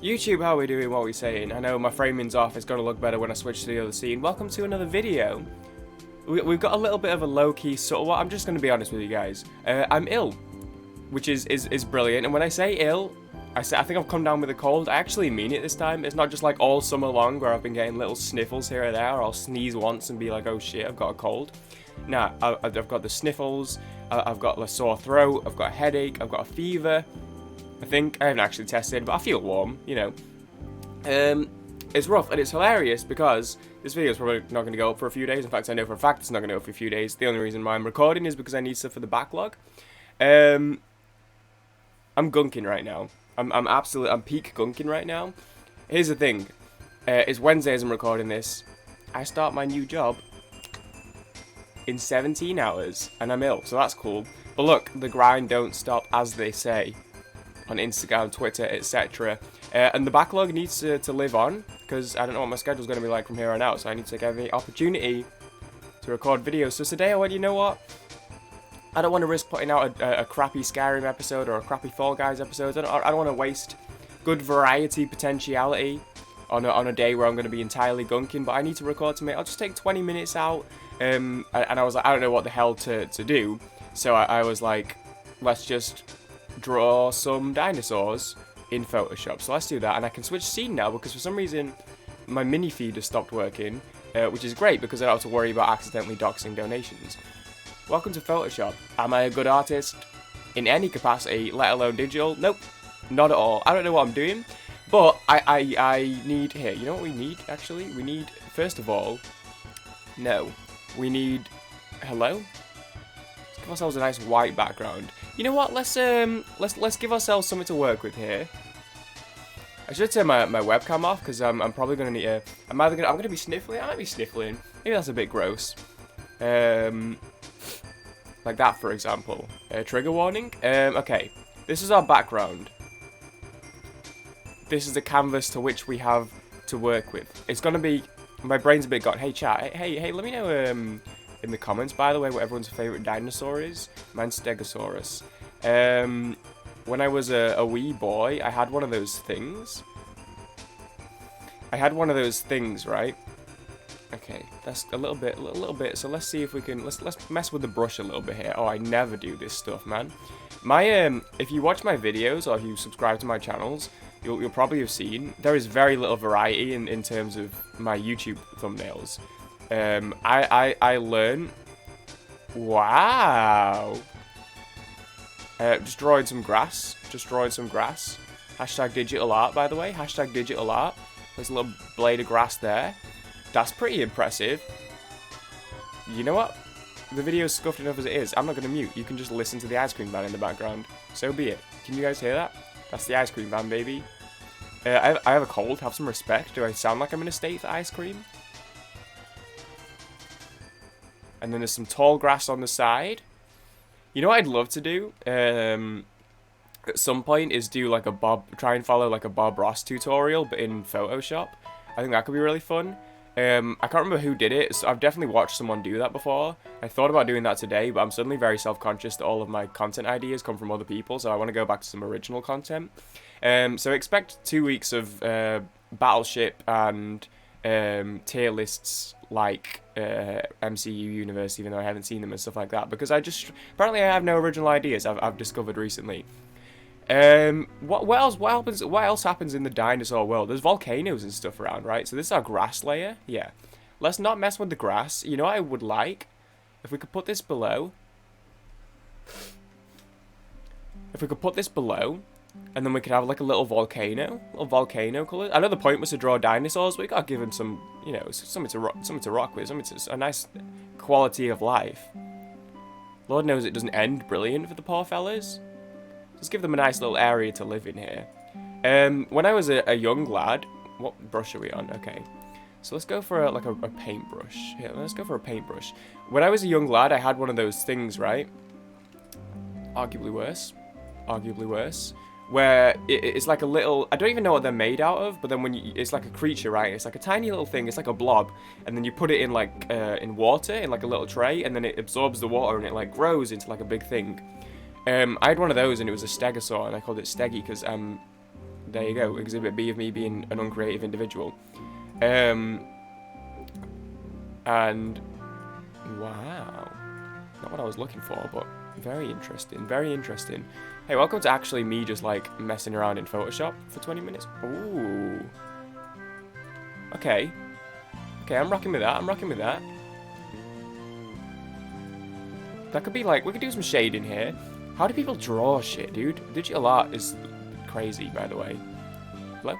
YouTube, how are we doing? What are we saying? I know my framing's off. It's going to look better when I switch to the other scene. Welcome to another video. We've got a little bit of a low-key sort of what. I'm just going to be honest with you guys. I'm ill, which is brilliant. And when I say ill, I think I've come down with a cold. I actually mean it this time. It's not just like all summer long where I've been getting little sniffles here or there, or I'll sneeze once and be like, oh shit, I've got a cold. Nah, I've got the sniffles. I've got a sore throat. I've got a headache. I've got a fever. I think I haven't actually tested, but I feel warm, you know. It's rough and it's hilarious because this video is probably not going to go up for a few days. In fact, I know for a fact it's not going to go up for a few days. The only reason why I'm recording is because I need stuff for the backlog. I'm gunking right now. I'm peak gunking right now. Here's the thing. It's Wednesday as I'm recording this. I start my new job in 17 hours and I'm ill, so that's cool. But look, the grind don't stop, as they say on Instagram, Twitter, etc. And the backlog needs to live on, because I don't know what my schedule's going to be like from here on out, so I need to take every opportunity to record videos. So today I went, you know what? I don't want to risk putting out a crappy Skyrim episode or a crappy Fall Guys episode. I don't want to waste good variety potentiality on a day where I'm going to be entirely gunking, but I need to record to make. I'll just take 20 minutes out, and I was like, I don't know what the hell to do, so I was like, let's just draw some dinosaurs in Photoshop. So let's do that, and I can switch scene now because for some reason my mini feed has stopped working, which is great because I don't have to worry about accidentally doxing donations. Welcome to Photoshop. Am I a good artist in any capacity, let alone digital? Nope, not at all. I don't know what I'm doing, but I need here. You know what we need actually? We need, first of all, we need hello. Let's give ourselves a nice white background. You know what? Let's give ourselves something to work with here. I should turn my webcam off because I'm probably gonna need a. I'm gonna be sniffling. I might be sniffling. Maybe that's a bit gross. Like that, for example. Trigger warning. Okay, this is our background. This is the canvas to which we have to work with. It's gonna be. My brain's a bit gone. Hey chat. Hey. Let me know in the comments, by the way, what everyone's favourite dinosaur is. Mine's Stegosaurus. When I was a wee boy, I had one of those things. Right? Okay, that's a little bit. So let's see if we can. Let's mess with the brush a little bit here. Oh, I never do this stuff, man. If you watch my videos or if you subscribe to my channels, you'll probably have seen there is very little variety in terms of my YouTube thumbnails. I learned. Wow. Just drawing some grass. Hashtag digital art, by the way. Hashtag digital art. There's a little blade of grass there. That's pretty impressive. You know what? The video's scuffed enough as it is. I'm not going to mute. You can just listen to the ice cream van in the background. So be it. Can you guys hear that? That's the ice cream van, baby. I have a cold. Have some respect. Do I sound like I'm in a state for ice cream? And then there's some tall grass on the side. You know what I'd love to do? At some point is do like try and follow like a Bob Ross tutorial, but in Photoshop. I think that could be really fun. I can't remember who did it, so I've definitely watched someone do that before. I thought about doing that today, but I'm suddenly very self-conscious that all of my content ideas come from other people, so I want to go back to some original content. So expect 2 weeks of Battleship and tier lists like MCU Universe, even though I haven't seen them and stuff like that, because apparently I have no original ideas I've discovered recently. What else happens in the dinosaur world? There's volcanoes and stuff around, right? So this is our grass layer. Yeah. Let's not mess with the grass. You know what I would like? If we could put this below. And then we could have like a little volcano colour. I know the point was to draw dinosaurs, but we gotta give them some, you know, something to rock with, a nice quality of life. Lord knows it doesn't end brilliant for the poor fellas. Let's give them a nice little area to live in here. When I was a young lad, what brush are we on? Okay, so let's go for a paintbrush. Yeah, let's go for a paintbrush. When I was a young lad, I had one of those things, right? Arguably worse. Where it's like a little, I don't even know what they're made out of, but then it's like a creature, right? It's like a tiny little thing, it's like a blob, and then you put it in like in water, in like a little tray, and then it absorbs the water and it like grows into like a big thing. I had one of those and it was a stegosaur, and I called it Steggy because There you go. Exhibit B of me being an uncreative individual. And wow, not what I was looking for, but very interesting. Very interesting. Hey, welcome to actually me just like messing around in Photoshop for 20 minutes. Ooh. Okay. Okay, I'm rocking with that. I'm rocking with that. That could be like, we could do some shade in here. How do people draw shit, dude? Digital art is crazy, by the way. Hello?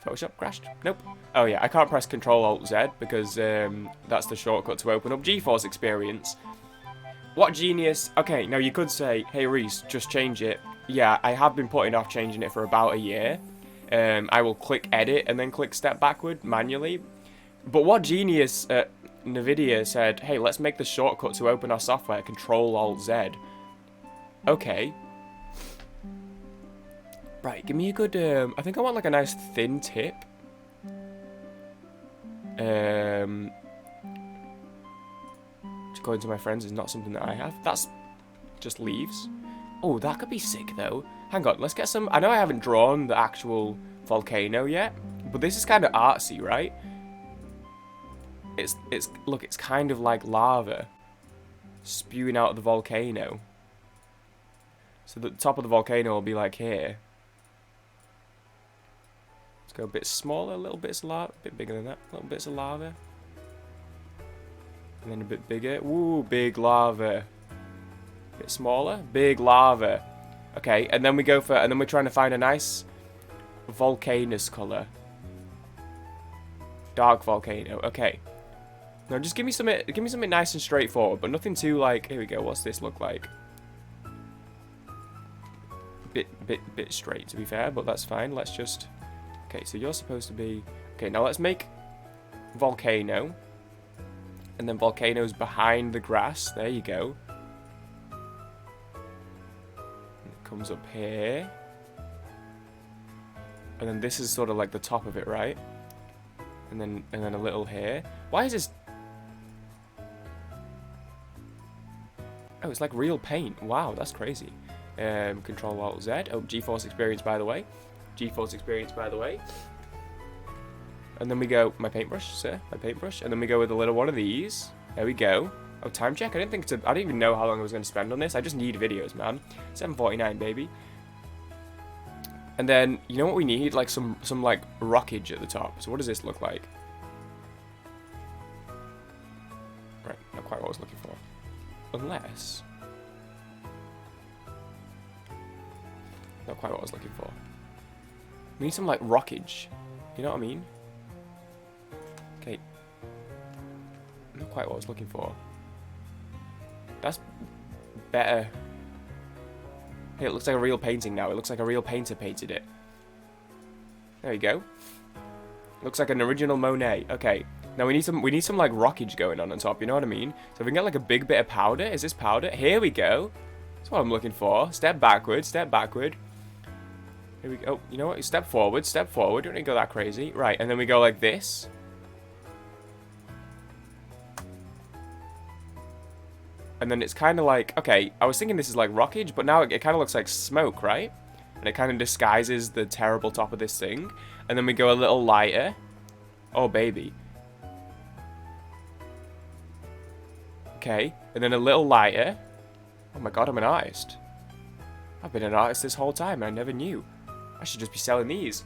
Photoshop crashed? Nope. Oh yeah, I can't press Control-Alt-Z because that's the shortcut to open up GeForce Experience. What genius? Okay, now you could say, hey Reese, just change it. Yeah, I have been putting off changing it for about a year. I will click edit and then click step backward manually. But what genius at NVIDIA said, hey, let's make the shortcut to open our software Control-Alt-Z. Okay. Right, give me a good, I think I want like a nice thin tip. According to my friends, is not something that I have. That's just leaves. Oh, that could be sick though. Hang on, let's get some, I know I haven't drawn the actual volcano yet, but this is kind of artsy, right? Look, it's kind of like lava spewing out of the volcano. So the top of the volcano will be like here. Let's go a bit smaller, little bits of lava, a bit bigger than that, little bits of lava. And then a bit bigger. Ooh, big lava. Bit smaller, big lava. Okay, and then we go for, and then we're trying to find a nice volcanoes color. Dark volcano. Okay. Now just give me something nice and straightforward, but nothing too like, here we go, what's this look like? Bit straight to be fair, but that's fine. Let's just, okay, so you're supposed to be, okay, now let's make volcano. And then volcanoes behind the grass. There you go. It comes up here. And then this is sort of like the top of it, right? And then a little here. Why is this? Oh, it's like real paint. Wow, that's crazy. Control-Alt-Z. Oh, GeForce Experience, by the way. GeForce Experience, by the way. And then we go, my paintbrush, sir, my paintbrush. And then we go with a little one of these. There we go. Oh, time check. I didn't even know how long I was going to spend on this. I just need videos, man. 7:49, baby. And then, you know what we need? Like some like rockage at the top. So what does this look like? Right, not quite what I was looking for. Unless, not quite what I was looking for. We need some like rockage. You know what I mean? Okay. Not quite what I was looking for. That's better. Hey, it looks like a real painting now. It looks like a real painter painted it. There you go. Looks like an original Monet. Okay. Now we need some like rockage going on top, you know what I mean? So if we can get like a big bit of powder. Is this powder? Here we go. That's what I'm looking for. Step backward, step backward. Here we go. Oh, you know what? Step forward, step forward. Don't need to go that crazy. Right, and then we go like this. And then it's kind of like, okay, I was thinking this is like rockage, but now it kind of looks like smoke, right? And it kind of disguises the terrible top of this thing. And then we go a little lighter. Oh, baby. Okay, and then a little lighter. Oh my god, I'm an artist. I've been an artist this whole time, and I never knew. I should just be selling these.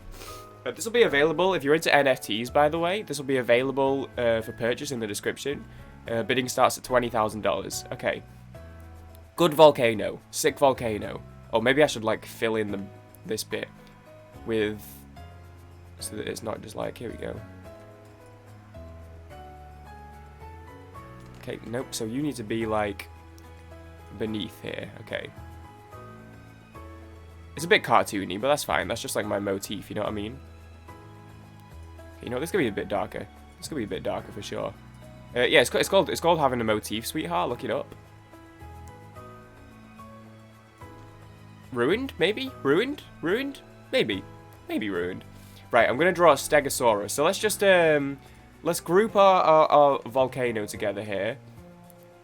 This will be available, if you're into NFTs, by the way, this will be available for purchase in the description. Bidding starts at $20,000. Okay. Good volcano. Sick volcano. Oh, maybe I should, like, fill in this bit with, so that it's not just like, here we go. Okay, nope, so you need to be, like, beneath here. Okay. It's a bit cartoony, but that's fine. That's just, like, my motif, you know what I mean? Okay, you know, this could be a bit darker. This could be a bit darker for sure. Yeah, it's called having a motif, sweetheart. Look it up. Ruined, maybe? Ruined? Ruined? Maybe. Maybe ruined. Right, I'm gonna draw a Stegosaurus. So let's just let's group our volcano together here,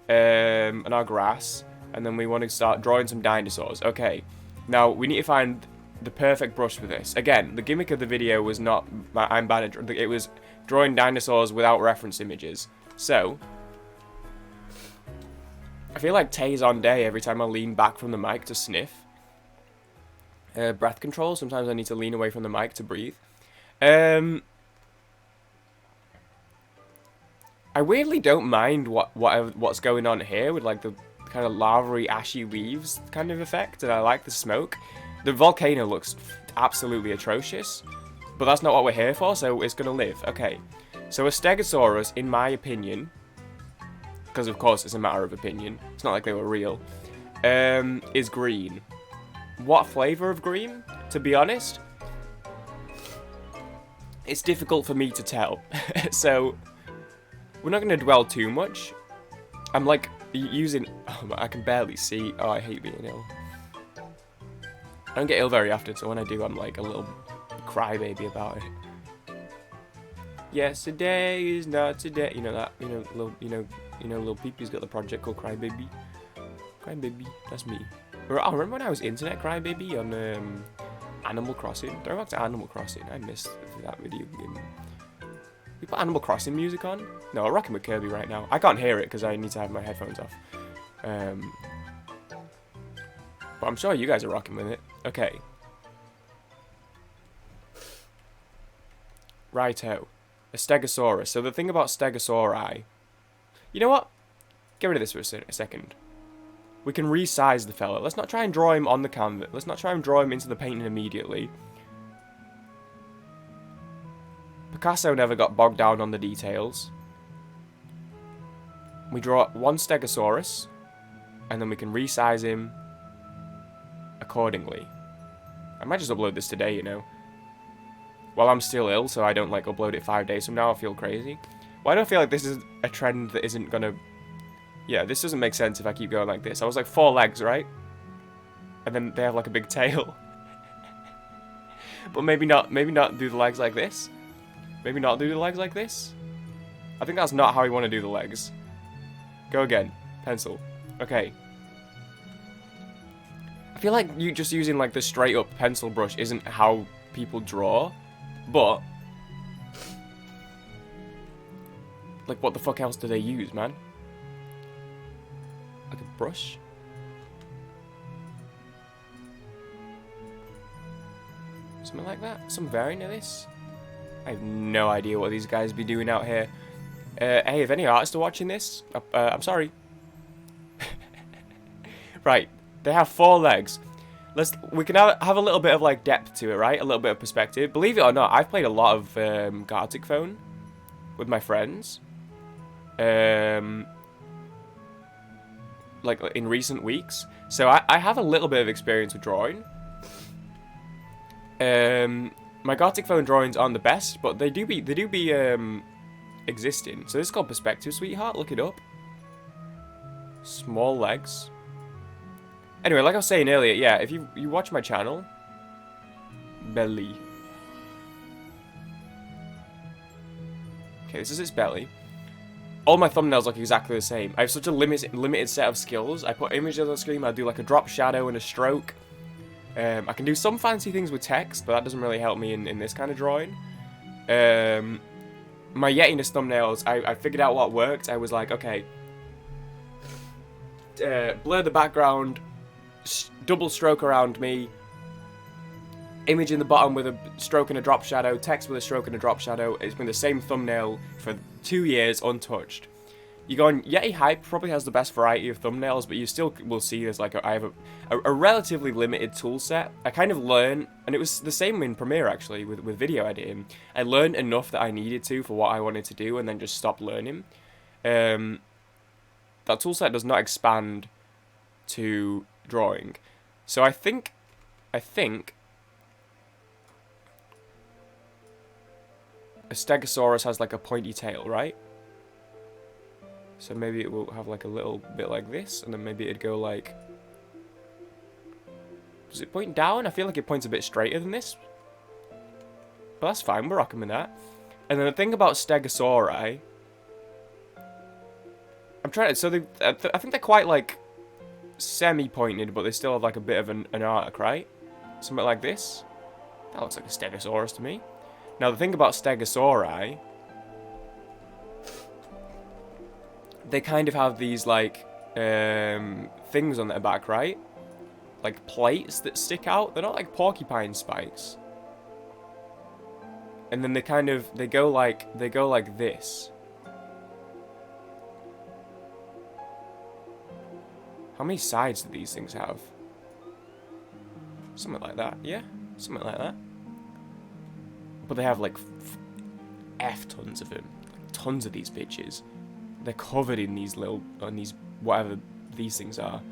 and our grass, and then we want to start drawing some dinosaurs. Okay. Now we need to find the perfect brush for this. Again, the gimmick of the video was not I'm bad at it was drawing dinosaurs without reference images. So I feel like Tay's on day every time I lean back from the mic to sniff. Breath control. Sometimes I need to lean away from the mic to breathe. I weirdly don't mind what's going on here with like the kind of lavery, ashy leaves kind of effect, and I like the smoke. The volcano looks absolutely atrocious, but that's not what we're here for, so it's gonna live. Okay, so a Stegosaurus, in my opinion, because of course it's a matter of opinion, it's not like they were real, is green. What flavor of green? To be honest, it's difficult for me to tell. So we're not going to dwell too much. I'm like using... Oh, I can barely see. Oh, I hate being ill. I don't get ill very often, so when I do, I'm like a little crybaby about it. Yesterday is not today. You know that? Little Peepy's got the project called Crybaby. Crybaby, that's me. I remember when I was internet crybaby on Animal Crossing. Throwback to Animal Crossing. I missed that video game. We put Animal Crossing music on? No, I'm rocking with Kirby right now. I can't hear it because I need to have my headphones off. But I'm sure you guys are rocking with it. Okay. Righto. A Stegosaurus. So the thing about Stegosauri... You know what? Get rid of this for a second. We can resize the fella. Let's not try and draw him on the canvas. Let's not try and draw him into the painting immediately. Picasso never got bogged down on the details. We draw one Stegosaurus, and then we can resize him accordingly. I might just upload this today, you know. While I'm still ill, so I don't like upload it 5 days from now. I feel crazy. Why do I feel like this is a trend that isn't gonna... Yeah, this doesn't make sense if I keep going like this. I was like 4 legs, right? And then they have like a big tail. But maybe not do the legs like this. Maybe not do the legs like this. I think that's not how we want to do the legs. Go again. Pencil. Okay. I feel like you just using like the straight up pencil brush isn't how people draw. But like what the fuck else do they use, man? Like a brush? Something like that? Some variant of this? I have no idea what these guys be doing out here. Hey, if any artists are watching this, I'm sorry. Right, they have 4 legs. We can have a little bit of like depth to it, right? A little bit of perspective. Believe it or not, I've played a lot of Gartic Phone with my friends. Like in recent weeks, so I have a little bit of experience with drawing. My Gartic Phone drawings aren't the best, but they do be existing. So this is called Perspective, sweetheart. Look it up. Small legs. Anyway, like I was saying earlier, yeah, if you watch my channel, belly. Okay, this is its belly. All my thumbnails look exactly the same. I have such a limited set of skills. I put images on the screen, I do like a drop shadow and a stroke. I can do some fancy things with text, but that doesn't really help me in this kind of drawing. My Yetiness thumbnails, I figured out what worked. I was like, okay, blur the background, double stroke around me, image in the bottom with a stroke and a drop shadow, text with a stroke and a drop shadow. It's been the same thumbnail for 2 years untouched. You go on Yeti Hype, probably has the best variety of thumbnails, but you still will see there's like I have a relatively limited tool set. I kind of learn, and it was the same in Premiere actually with video editing. I learned enough that I needed to for what I wanted to do, and then just stopped learning. That tool set does not expand to drawing, so I think a Stegosaurus has like a pointy tail, right? So maybe it will have like a little bit like this, and then maybe it'd go like... Does it point down? I feel like it points a bit straighter than this. But that's fine, we're rocking with that. And then the thing about Stegosauri... I'm trying to... So I think they're quite like semi-pointed, but they still have like a bit of an arc, right? Something like this. That looks like a Stegosaurus to me. Now, the thing about Stegosauri, they kind of have these, like, things on their back, right? Like, plates that stick out. They're not like porcupine spikes. And then they go like this. How many sides do these things have? Something like that, yeah? Something like that. But they have, like, F tons of them. Like, tons of these bitches. They're covered in these whatever these things are.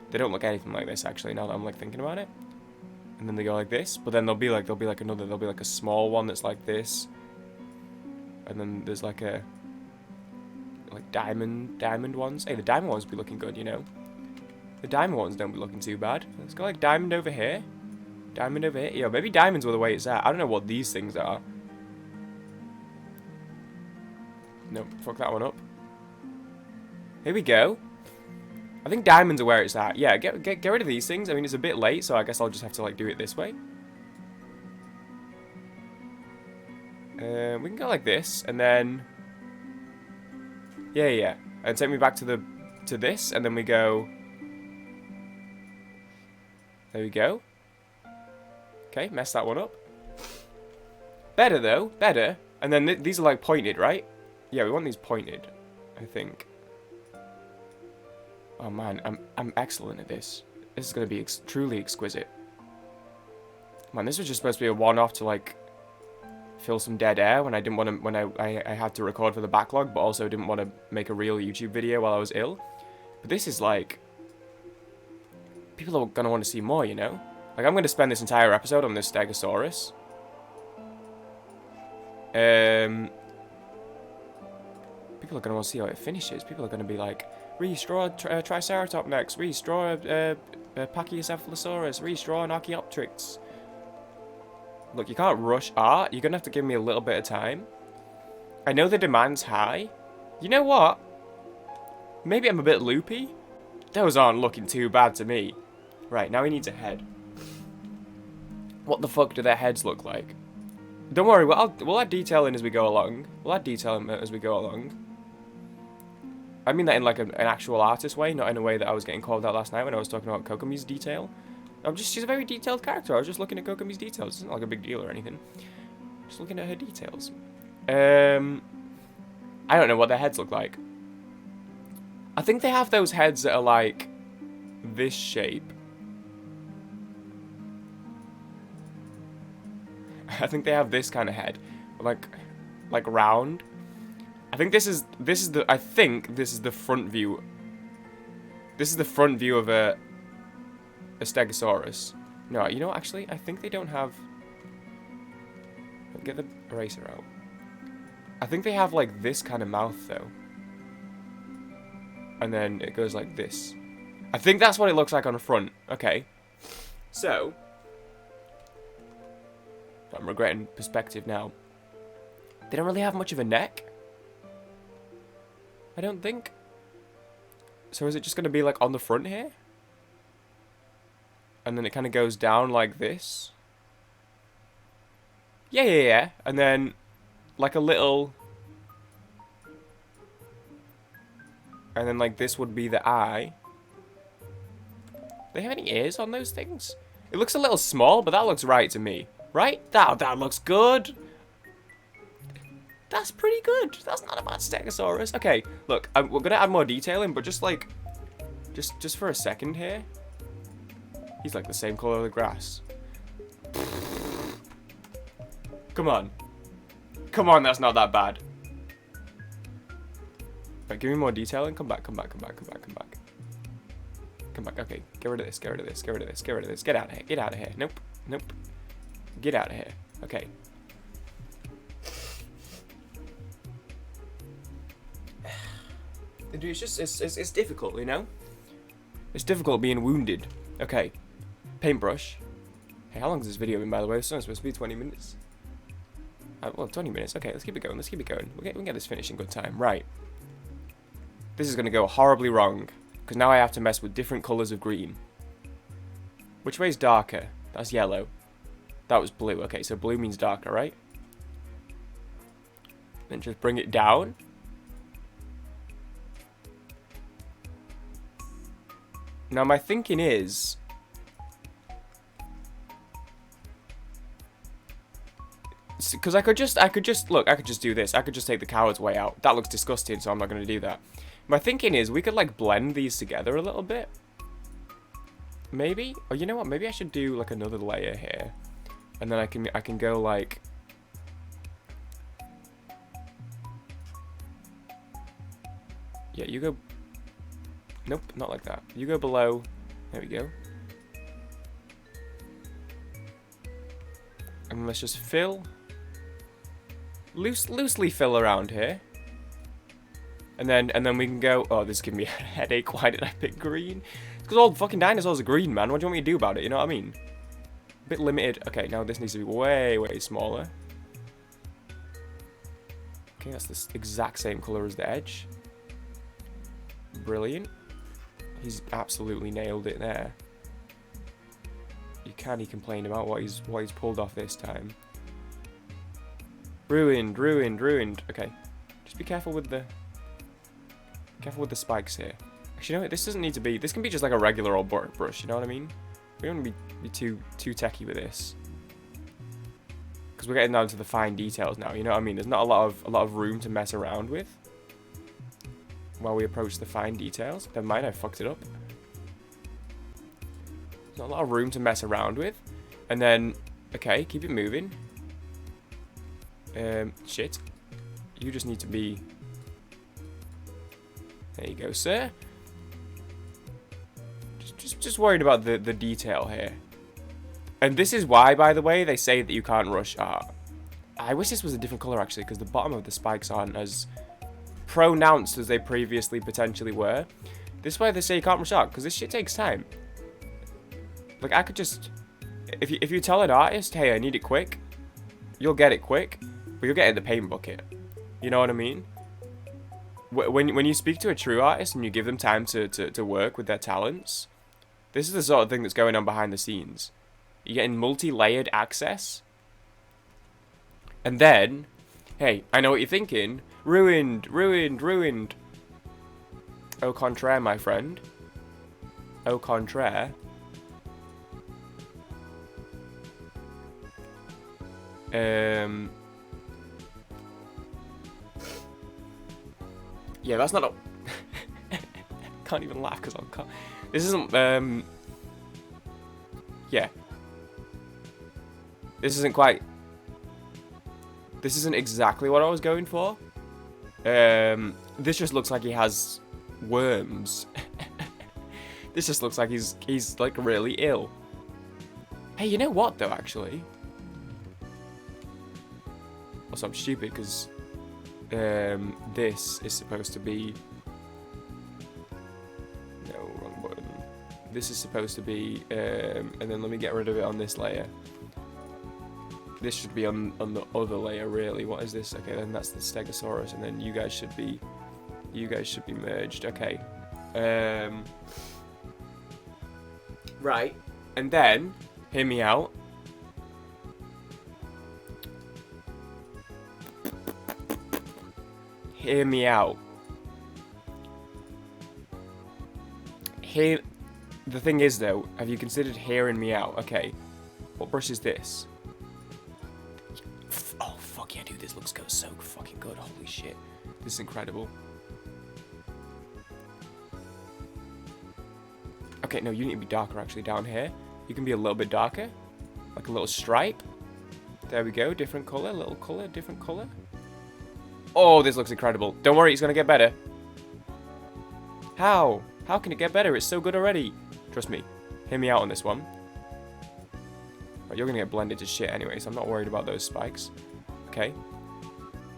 They don't look anything like this, actually, now that I'm, like, thinking about it. And then they go like this, but then there'll be like a small one that's like this. And then there's like diamond ones. Hey, the diamond ones be looking good, you know. The diamond ones don't be looking too bad. Let's go like diamond over here. Diamond over here. Yeah, maybe diamonds were the way it's at. I don't know what these things are. Nope, fuck that one up. Here we go. I think diamonds are where it's at. Yeah, get rid of these things. I mean, it's a bit late, so I guess I'll just have to, like, do it this way. We can go like this, and then... Yeah. And take me back to this, and then we go... There we go. Okay, mess that one up. Better, though. Better. And then these are, like, pointed, right? Yeah, we want these pointed, I think. Oh man, I'm excellent at this. This is gonna be truly exquisite. Man, this was just supposed to be a one-off to like fill some dead air when I didn't want to. When I had to record for the backlog, but also didn't want to make a real YouTube video while I was ill. But this is like people are gonna want to see more, you know. Like I'm gonna spend this entire episode on this Stegosaurus. People are gonna want to see how it finishes. People are gonna be like. Restraw Triceratops next. Restraw Pachycephalosaurus. Restraw an Archaeopteryx. Look, you can't rush art. You're going to have to give me a little bit of time. I know the demand's high. You know what? Maybe I'm a bit loopy. Those aren't looking too bad to me. Right, now he needs a head. What the fuck do their heads look like? Don't worry, we'll add detail in as we go along. We'll add detail in as we go along. I mean that in like an actual artist way, not in a way that I was getting called out last night when I was talking about Kokomi's detail. She's a very detailed character. I was just looking at Kokomi's details. It's not like a big deal or anything. Just looking at her details. I don't know what their heads look like. I think they have those heads that are like this shape. I think they have this kind of head, like round. I think this is the front view. This is the front view of a Stegosaurus. No, you know what, actually, I think they don't have... Get the eraser out. I think they have, like, this kind of mouth, though. And then it goes like this. I think that's what it looks like on the front. Okay. So... I'm regretting perspective now. They don't really have much of a neck. I don't think. So is it just going to be like on the front here? And then it kind of goes down like this? Yeah. And then like a little... And then like this would be the eye. Do they have any ears on those things? It looks a little small, but that looks right to me. Right? That looks good. That's pretty good. That's not a bad Stegosaurus. Okay, look, we're gonna add more detail in, but just like, just for a second here. He's like the same color of the grass. Come on, that's not that bad. Right, give me more detail and come back. Come back. Okay, get rid of this. Get out of here. Nope. Get out of here. Okay. It's just, it's difficult, you know? It's difficult being wounded. Okay. Paintbrush. Hey, how long has this video been, by the way? It's not supposed to be 20 minutes. Well, 20 minutes. Okay, let's keep it going. We can get this finished in good time. Right. This is going to go horribly wrong. Because now I have to mess with different colours of green. Which way is darker? That's yellow. That was blue. Okay, so blue means darker, right? Then just bring it down. Now my thinking is... Because I could just do this. I could just take the coward's way out. That looks disgusting, so I'm not going to do that. My thinking is we could, like, blend these together a little bit. Maybe? Or you know what? Maybe I should do, like, another layer here. And then I can go, like... Yeah, you go... Nope, not like that. You go below. There we go. And let's just fill... Loosely fill around here. And then we can go... Oh, this is giving me a headache. Why did I pick green? It's because all the fucking dinosaurs are green, man. What do you want me to do about it? You know what I mean? A bit limited. Okay, now this needs to be way, way smaller. Okay, that's the exact same colour as the edge. Brilliant. He's absolutely nailed it there. You can't complain about what he's pulled off this time. Ruined, ruined, ruined. Okay, just be careful with the spikes here. Actually, you know what? This doesn't need to be. This can be just like a regular old brush. You know what I mean? We don't want to be too techie with this, because we're getting down to the fine details now. You know what I mean? There's not a lot of room to mess around with while we approach the fine details. Never mind, I fucked it up. There's not a lot of room to mess around with. And then, okay, keep it moving. Shit. You just need to be... There you go, sir. Just worried about the detail here. And this is why, by the way, they say that you can't rush art. I wish this was a different colour, actually, because the bottom of the spikes aren't as pronounced as they previously potentially were. This is why they say you can't rush art, because this shit takes time. Like, I could just... If you tell an artist, hey, I need it quick, you'll get it quick, but you'll get it in the paint bucket. You know what I mean? When you speak to a true artist and you give them time to work with their talents, this is the sort of thing that's going on behind the scenes. You're getting multi-layered access. And then, hey, I know what you're thinking. Ruined, ruined, ruined. Au contraire, my friend. Au contraire. Yeah, that's not a... Can't even laugh because I'm... This isn't... Yeah. This isn't quite... This isn't exactly what I was going for. This just looks like he has worms. This just looks like he's like really ill. Hey, you know what though, actually? Also, I'm stupid because this is supposed to be... No, wrong button. This is supposed to be... and then let me get rid of it on this layer. This should be on the other layer, really. What is this? Okay, then that's the Stegosaurus, and then you guys should be merged. Okay. Right. And then, hear me out. Hear me out. The thing is, though, have you considered hearing me out? Okay. What brush is this? Oh, fuck yeah, dude. This looks so fucking good. Holy shit. This is incredible. Okay, no, you need to be darker, actually, down here. You can be a little bit darker. Like a little stripe. There we go. Different color. Little color. Different color. Oh, this looks incredible. Don't worry, it's going to get better. How? How can it get better? It's so good already. Trust me. Hear me out on this one. Right, you're going to get blended to shit anyway, so I'm not worried about those spikes. Okay.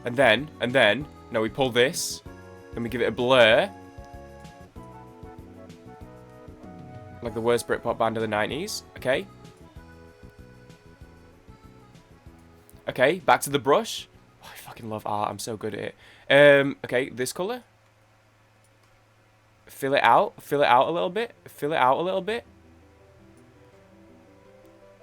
And then, no, we pull this. Then we give it a blur. Like the worst Britpop band of the 90s. Okay. Okay, back to the brush. Oh, I fucking love art. I'm so good at it. Okay, this color. Fill it out. Fill it out a little bit. Fill it out a little bit.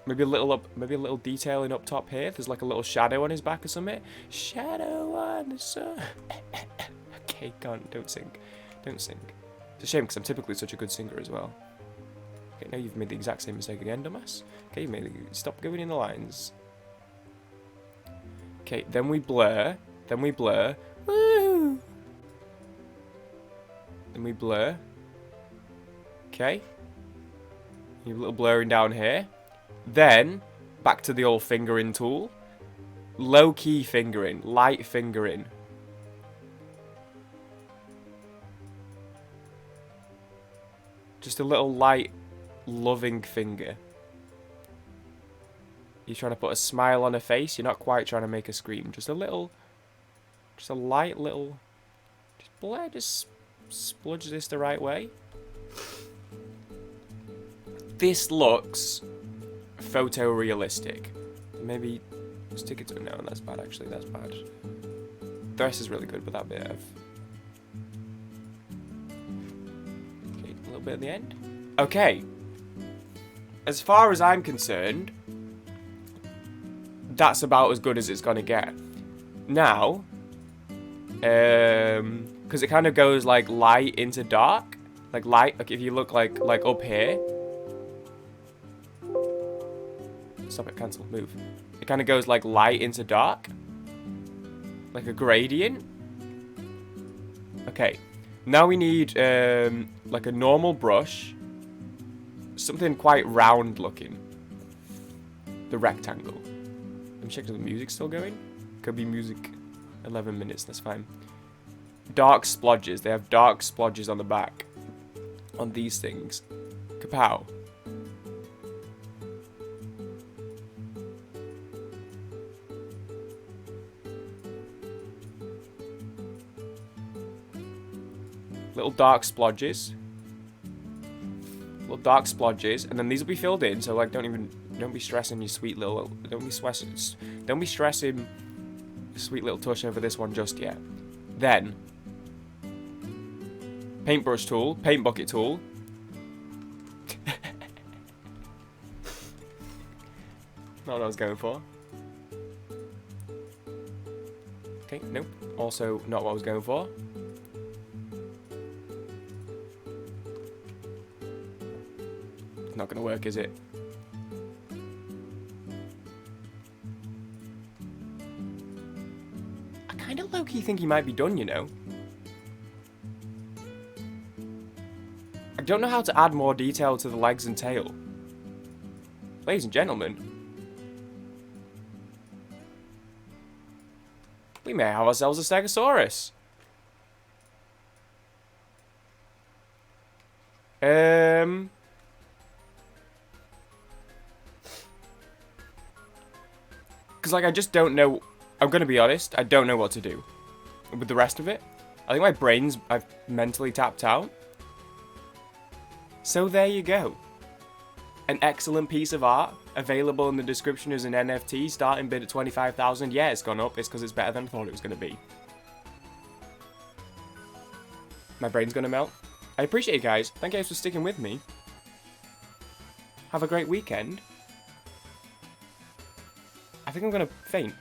Maybe a little up, maybe a little detailing up top here. There's like a little shadow on his back or something. Shadow on the sun. Okay, don't sing. Don't sing. It's a shame because I'm typically such a good singer as well. Okay, now you've made the exact same mistake again, dumbass. Okay, stop going in the lines. Okay, then we blur. Then we blur. Woo! Then we blur. Okay. A little blurring down here. Then, back to the old fingering tool. Low-key fingering. Light fingering. Just a little light, loving finger. You're trying to put a smile on her face. You're not quite trying to make her scream. Just a little... Just a light little... Just spludge this the right way. This looks photorealistic. Maybe stick it to... No, that's bad actually. That's bad. The rest is really good, but that bit of... Okay, a little bit at the end. Okay. As far as I'm concerned, that's about as good as it's gonna get. Now, because it kind of goes like light into dark, like light. Like if you look like up here. Stop it, cancel, move. It kind of goes like light into dark, like a gradient. Okay, now we need like a normal brush, something quite round looking. The rectangle. Let me check if the music's still going. Could be music. 11 minutes, that's fine. Dark splodges. They have dark splodges on the back. On these things. Kapow. Little dark splodges. Little dark splodges. And then these will be filled in, so like don't be stressing your sweet little... Don't be stressing sweet little touch over this one just yet. Then, paintbrush tool, paint bucket tool. Not what I was going for. Okay, nope. Also not what I was going for. It's not gonna work, is it? I kind of low-key think he might be done, you know. I don't know how to add more detail to the legs and tail. Ladies and gentlemen, we may have ourselves a Stegosaurus. Because, like, I just don't know... I'm going to be honest, I don't know what to do with the rest of it. I think my brain's... I've mentally tapped out. So there you go. An excellent piece of art, available in the description as an NFT, starting bid at 25,000. Yeah, it's gone up. It's because it's better than I thought it was going to be. My brain's going to melt. I appreciate you guys. Thank you guys for sticking with me. Have a great weekend. I think I'm going to faint.